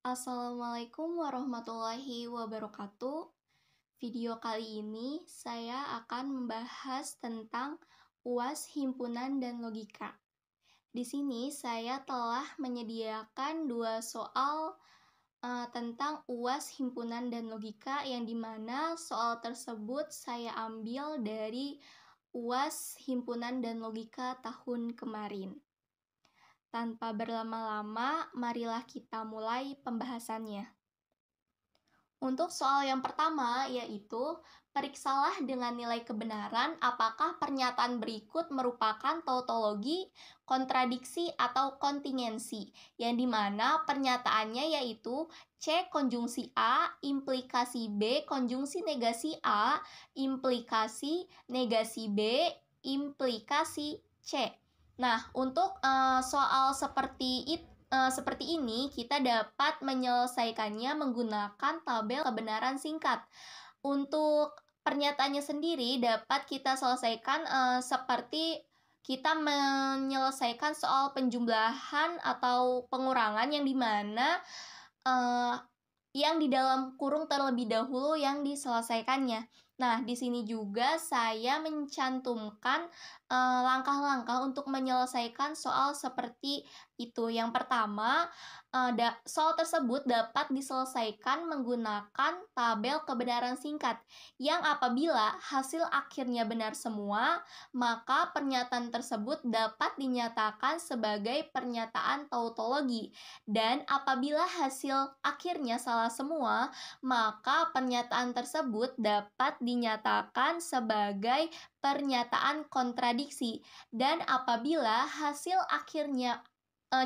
Assalamualaikum warahmatullahi wabarakatuh. Video kali ini saya akan membahas tentang UAS Himpunan dan Logika. Di sini saya telah menyediakan dua soal tentang UAS Himpunan dan Logika yang dimana soal tersebut saya ambil dari UAS Himpunan dan Logika tahun kemarin. Tanpa berlama-lama, marilah kita mulai pembahasannya. Untuk soal yang pertama, yaitu periksalah dengan nilai kebenaran apakah pernyataan berikut merupakan tautologi, kontradiksi, atau kontingensi, yang dimana pernyataannya yaitu C konjungsi A, implikasi B, konjungsi negasi A, implikasi negasi B, implikasi C. Nah, untuk soal seperti ini kita dapat menyelesaikannya menggunakan tabel kebenaran singkat. Untuk pernyataannya sendiri dapat kita selesaikan seperti kita menyelesaikan soal penjumlahan atau pengurangan yang dimana yang di dalam kurung terlebih dahulu yang diselesaikannya. Nah, di sini juga saya mencantumkan langkah-langkah untuk menyelesaikan soal seperti itu. Yang pertama, soal tersebut dapat diselesaikan menggunakan tabel kebenaran singkat, yang apabila hasil akhirnya benar semua, maka pernyataan tersebut dapat dinyatakan sebagai pernyataan tautologi. Dan apabila hasil akhirnya salah semua, maka pernyataan tersebut dapat dinyatakan sebagai pernyataan kontradiksi. Dan apabila hasil akhirnya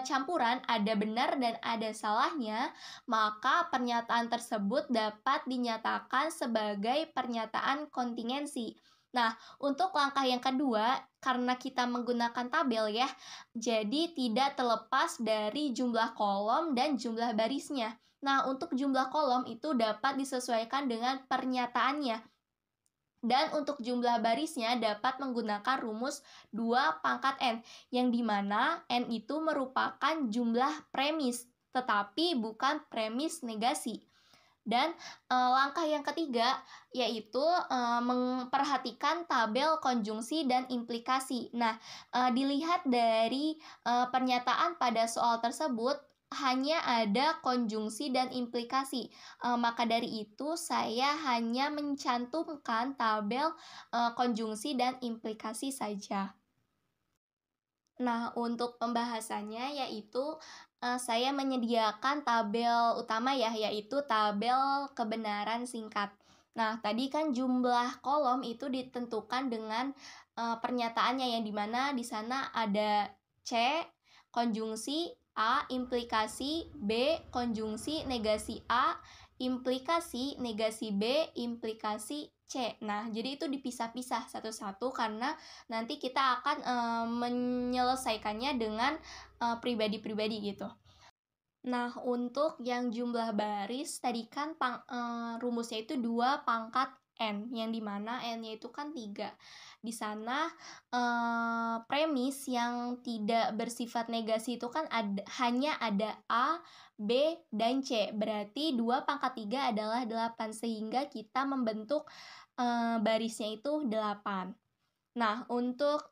campuran ada benar dan ada salahnya, maka pernyataan tersebut dapat dinyatakan sebagai pernyataan kontingensi. Nah, untuk langkah yang kedua, karena kita menggunakan tabel ya, jadi tidak terlepas dari jumlah kolom dan jumlah barisnya. Nah, untuk jumlah kolom itu dapat disesuaikan dengan pernyataannya. Dan untuk jumlah barisnya dapat menggunakan rumus 2 pangkat N, yang dimana N itu merupakan jumlah premis, tetapi bukan premis negasi. Dan langkah yang ketiga yaitu memperhatikan tabel konjungsi dan implikasi. Nah, dilihat dari pernyataan pada soal tersebut hanya ada konjungsi dan implikasi. Maka dari itu saya hanya mencantumkan tabel konjungsi dan implikasi saja. Nah, untuk pembahasannya yaitu saya menyediakan tabel utama ya, yaitu tabel kebenaran singkat. Nah, tadi kan jumlah kolom itu ditentukan dengan pernyataannya, yang dimana di sana ada C, konjungsi A, implikasi B, konjungsi negasi A, implikasi negasi B, implikasi C. Nah, jadi itu dipisah-pisah satu-satu karena nanti kita akan menyelesaikannya dengan pribadi-pribadi gitu. Nah, untuk yang jumlah baris, tadi kan rumusnya itu 2 pangkat N, yang dimana N-nya itu kan 3. Di sana premis yang tidak bersifat negasi itu kan hanya ada A, B, dan C. Berarti 2 pangkat 3 adalah 8, sehingga kita membentuk barisnya itu 8. Nah, untuk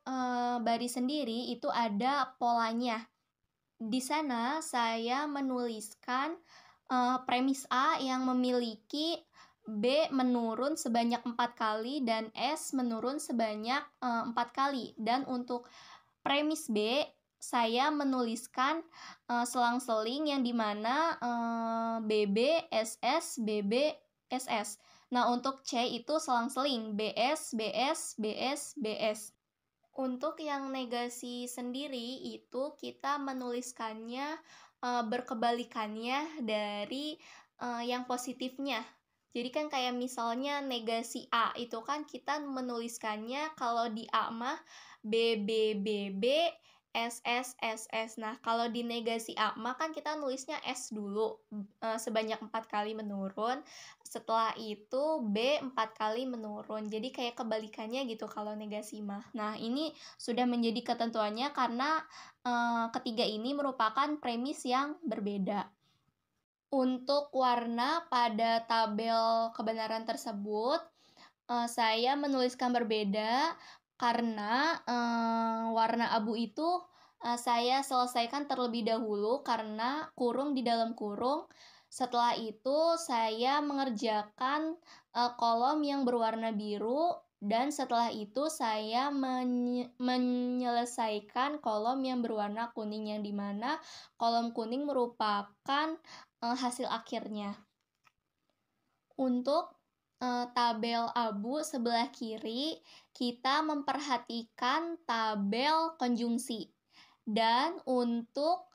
baris sendiri itu ada polanya. Di sana saya menuliskan premis A yang memiliki B menurun sebanyak 4 kali dan S menurun sebanyak 4 kali. Dan untuk premis B, saya menuliskan selang-seling yang dimana BB, SS, BB, SS. Nah, untuk C itu selang-seling BS, BS, BS, BS. Untuk yang negasi sendiri itu kita menuliskannya berkebalikannya dari yang positifnya. Jadi kan kayak misalnya negasi A itu kan kita menuliskannya kalau di A mah B, B, B, B, S, S, S, S. Nah, kalau di negasi A mah kan kita nulisnya S dulu sebanyak 4 kali menurun. Setelah itu B 4 kali menurun. Jadi kayak kebalikannya gitu kalau negasi mah. Nah, ini sudah menjadi ketentuannya karena ketiga ini merupakan premis yang berbeda. Untuk warna pada tabel kebenaran tersebut, saya menuliskan berbeda karena warna abu itu saya selesaikan terlebih dahulu karena kurung di dalam kurung. Setelah itu saya mengerjakan kolom yang berwarna biru dan setelah itu saya menyelesaikan kolom yang berwarna kuning yang dimana kolom kuning merupakan hasil akhirnya. Untuk tabel abu sebelah kiri, kita memperhatikan tabel konjungsi. Dan untuk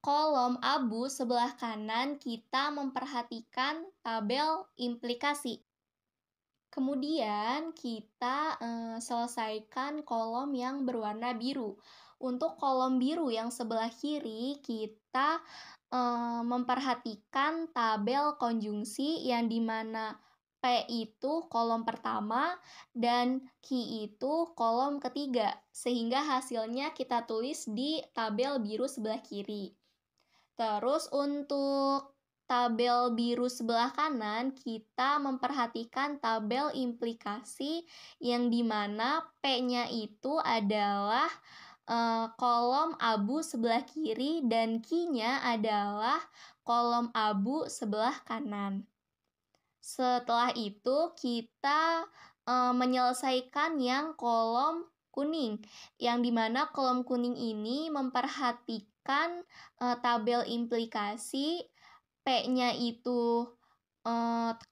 kolom abu sebelah kanan, kita memperhatikan tabel implikasi. Kemudian kita selesaikan kolom yang berwarna biru. Untuk kolom biru yang sebelah kiri, kita memperhatikan tabel konjungsi yang dimana P itu kolom pertama dan Q itu kolom ketiga, sehingga hasilnya kita tulis di tabel biru sebelah kiri. Terus untuk tabel biru sebelah kanan, kita memperhatikan tabel implikasi yang dimana P-nya itu adalah kolom abu sebelah kiri dan Q-nya adalah kolom abu sebelah kanan. Setelah itu kita menyelesaikan yang kolom kuning, yang dimana kolom kuning ini memperhatikan tabel implikasi P-nya itu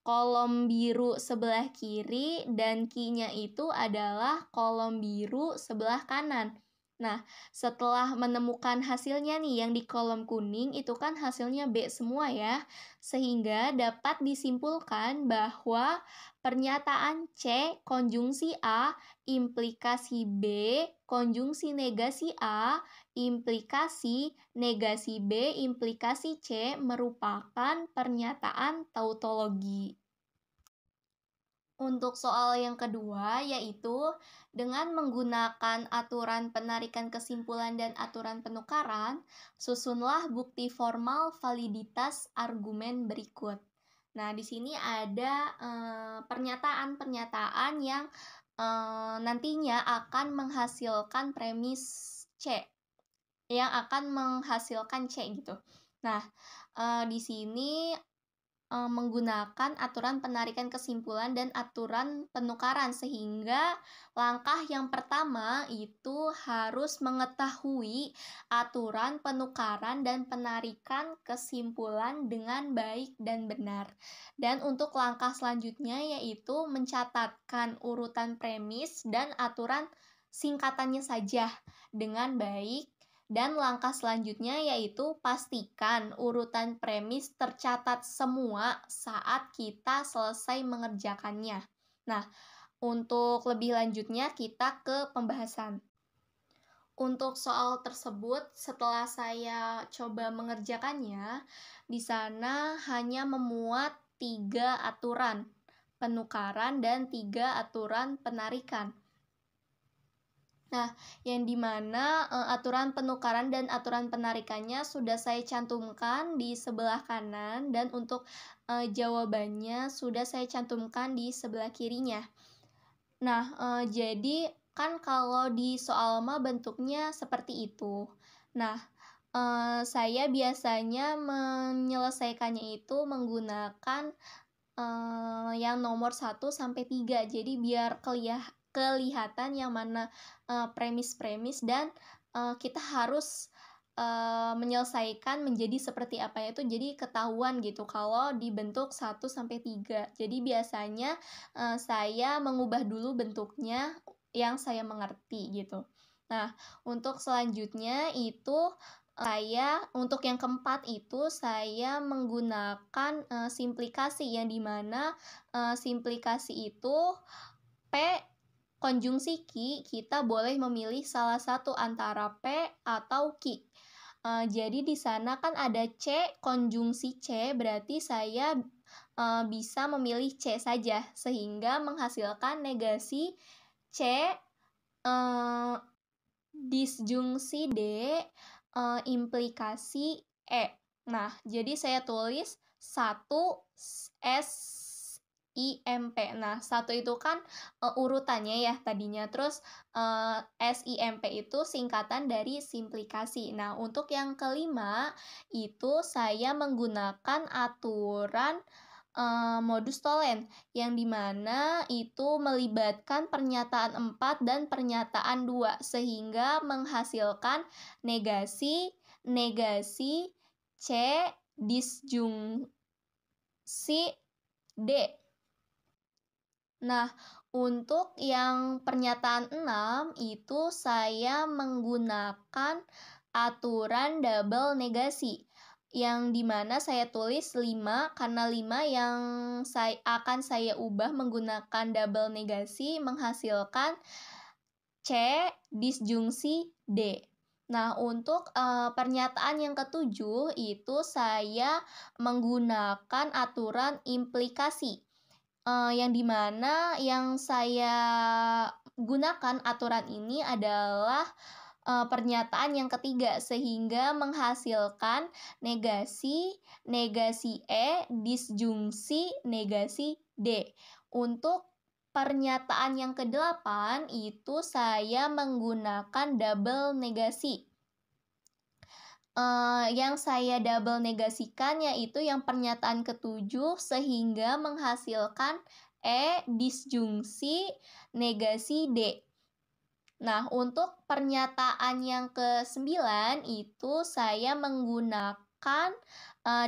kolom biru sebelah kiri dan Q-nya itu adalah kolom biru sebelah kanan. Nah, setelah menemukan hasilnya nih yang di kolom kuning itu kan hasilnya B semua ya, sehingga dapat disimpulkan bahwa pernyataan C konjungsi A implikasi B konjungsi negasi A implikasi negasi B implikasi C merupakan pernyataan tautologi. Untuk soal yang kedua, yaitu dengan menggunakan aturan penarikan kesimpulan dan aturan penukaran, susunlah bukti formal validitas argumen berikut. Nah, di sini ada pernyataan-pernyataan yang nantinya akan menghasilkan premis C, yang akan menghasilkan C gitu. Nah, di sini menggunakan aturan penarikan kesimpulan dan aturan penukaran, sehingga langkah yang pertama itu harus mengetahui aturan penukaran dan penarikan kesimpulan dengan baik dan benar. Dan untuk langkah selanjutnya yaitu mencatatkan urutan premis dan aturan singkatannya saja dengan baik. Dan langkah selanjutnya yaitu pastikan urutan premis tercatat semua saat kita selesai mengerjakannya. Nah, untuk lebih lanjutnya kita ke pembahasan. Untuk soal tersebut, setelah saya coba mengerjakannya, di sana hanya memuat 3 aturan penukaran dan 3 aturan penarikan. Nah, yang dimana aturan penukaran dan aturan penarikannya sudah saya cantumkan di sebelah kanan dan untuk jawabannya sudah saya cantumkan di sebelah kirinya. Nah, jadi kan kalau di soal mah bentuknya seperti itu. Nah, saya biasanya menyelesaikannya itu menggunakan yang nomor 1 sampai 3. Jadi biar kelihatan yang mana premis-premis dan kita harus menyelesaikan menjadi seperti apa itu, jadi ketahuan gitu kalau dibentuk 1 sampai 3. Jadi biasanya saya mengubah dulu bentuknya yang saya mengerti gitu. Nah, untuk selanjutnya itu untuk yang keempat itu saya menggunakan simplikasi yang dimana simplikasi itu P konjungsi Q, kita boleh memilih salah satu antara P atau Q. Jadi di sana kan ada C konjungsi C, berarti saya bisa memilih C saja, sehingga menghasilkan negasi C disjungsi D implikasi E. Nah, jadi saya tulis 1 SIMP. Nah, 1 itu kan urutannya ya tadinya. Terus SIMP itu singkatan dari simplikasi. Nah, untuk yang kelima itu saya menggunakan aturan modus tollens yang dimana itu melibatkan pernyataan 4 dan pernyataan 2 sehingga menghasilkan negasi, negasi, C disjungsi D. Nah, untuk yang pernyataan 6 itu saya menggunakan aturan double negasi yang dimana saya tulis 5 karena 5 yang akan saya ubah menggunakan double negasi menghasilkan C disjungsi D. Nah, untuk pernyataan yang ketujuh itu saya menggunakan aturan implikasi. Yang dimana yang saya gunakan aturan ini adalah pernyataan yang ketiga sehingga menghasilkan negasi, negasi E, disjungsi, negasi D. Untuk pernyataan yang kedelapan itu saya menggunakan double negasi. Yang saya double negasikan yaitu yang pernyataan ketujuh sehingga menghasilkan E disjungsi negasi D. Nah, untuk pernyataan yang ke-9 itu saya menggunakan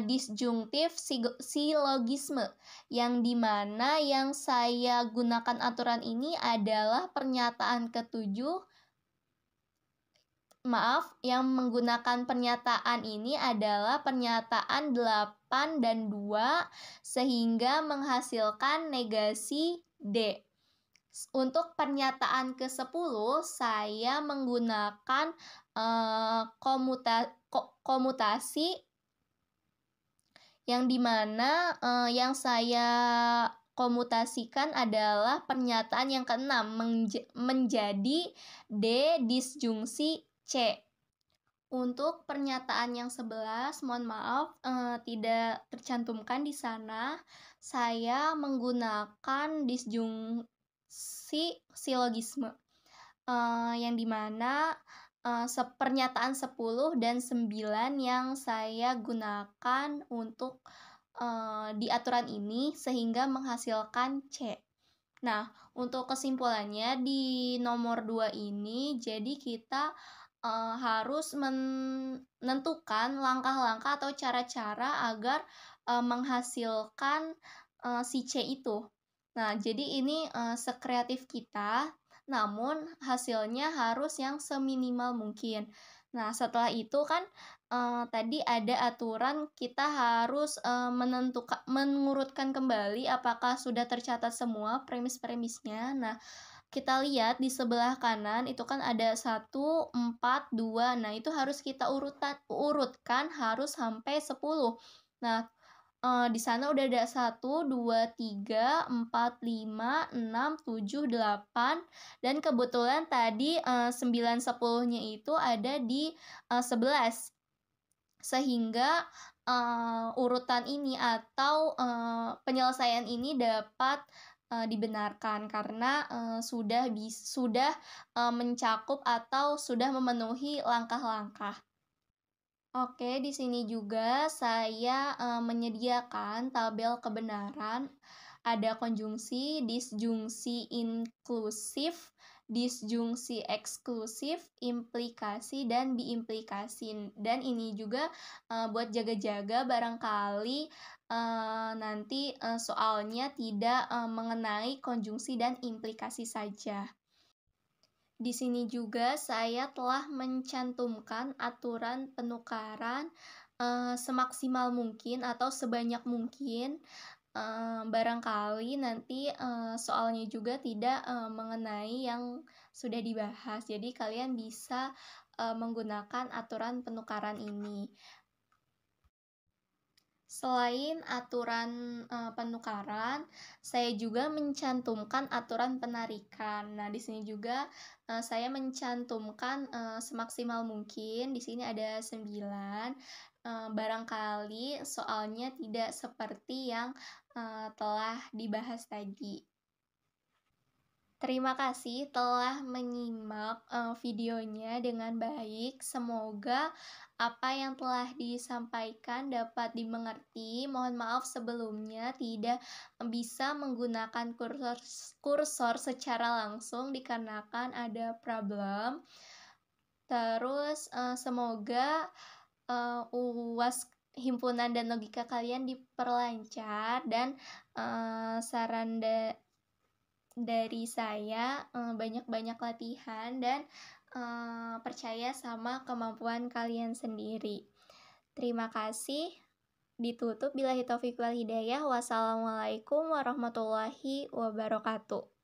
disjungtif silogisme yang dimana yang saya gunakan aturan ini adalah pernyataan ketujuh. Yang menggunakan pernyataan ini adalah pernyataan 8 dan 2 sehingga menghasilkan negasi D. Untuk pernyataan ke-10 saya menggunakan komutasi yang dimana yang saya komutasikan adalah pernyataan yang ke-6 menjadi D disjungsi C. Untuk pernyataan yang 11, mohon maaf tidak tercantumkan di sana. Saya menggunakan disjungsi silogisme yang dimana pernyataan 10 dan 9 yang saya gunakan untuk di aturan ini sehingga menghasilkan C. Nah, untuk kesimpulannya di nomor 2 ini, jadi kita harus menentukan langkah-langkah atau cara-cara agar menghasilkan si C itu. Nah, jadi ini sekreatif kita, namun hasilnya harus yang seminimal mungkin. Nah, setelah itu kan tadi ada aturan kita harus mengurutkan kembali apakah sudah tercatat semua premis-premisnya. Nah, kita lihat di sebelah kanan itu kan ada 1, 4, 2. Nah, itu harus kita urutkan harus sampai 10. Nah, di sana udah ada 1, 2, 3, 4, 5, 6, 7, 8. Dan kebetulan tadi 9, 10-nya itu ada di 11. Sehingga urutan ini atau penyelesaian ini dapat dibenarkan karena sudah mencakup atau sudah memenuhi langkah-langkah. Oke, di sini juga saya menyediakan tabel kebenaran. Ada konjungsi, disjungsi inklusif, disjungsi eksklusif, implikasi, dan biimplikasi. Dan ini juga buat jaga-jaga barangkali nanti soalnya tidak mengenai konjungsi dan implikasi saja. Di sini juga saya telah mencantumkan aturan penukaran semaksimal mungkin atau sebanyak mungkin. Barangkali nanti soalnya juga tidak mengenai yang sudah dibahas. Jadi kalian bisa menggunakan aturan penukaran ini. Selain aturan penukaran, saya juga mencantumkan aturan penarikan. Nah, di sini juga saya mencantumkan semaksimal mungkin. Di sini ada 9. barangkali soalnya tidak seperti yang telah dibahas tadi. Terima kasih telah menyimak videonya dengan baik. Semoga apa yang telah disampaikan dapat dimengerti. Mohon maaf sebelumnya tidak bisa menggunakan kursor secara langsung dikarenakan ada problem. Terus semoga UAS himpunan dan logika kalian diperlancar, dan saran dari saya banyak-banyak latihan dan percaya sama kemampuan kalian sendiri. Terima kasih. Ditutup billahi taufiq wal hidayah. Wassalamualaikum warahmatullahi wabarakatuh.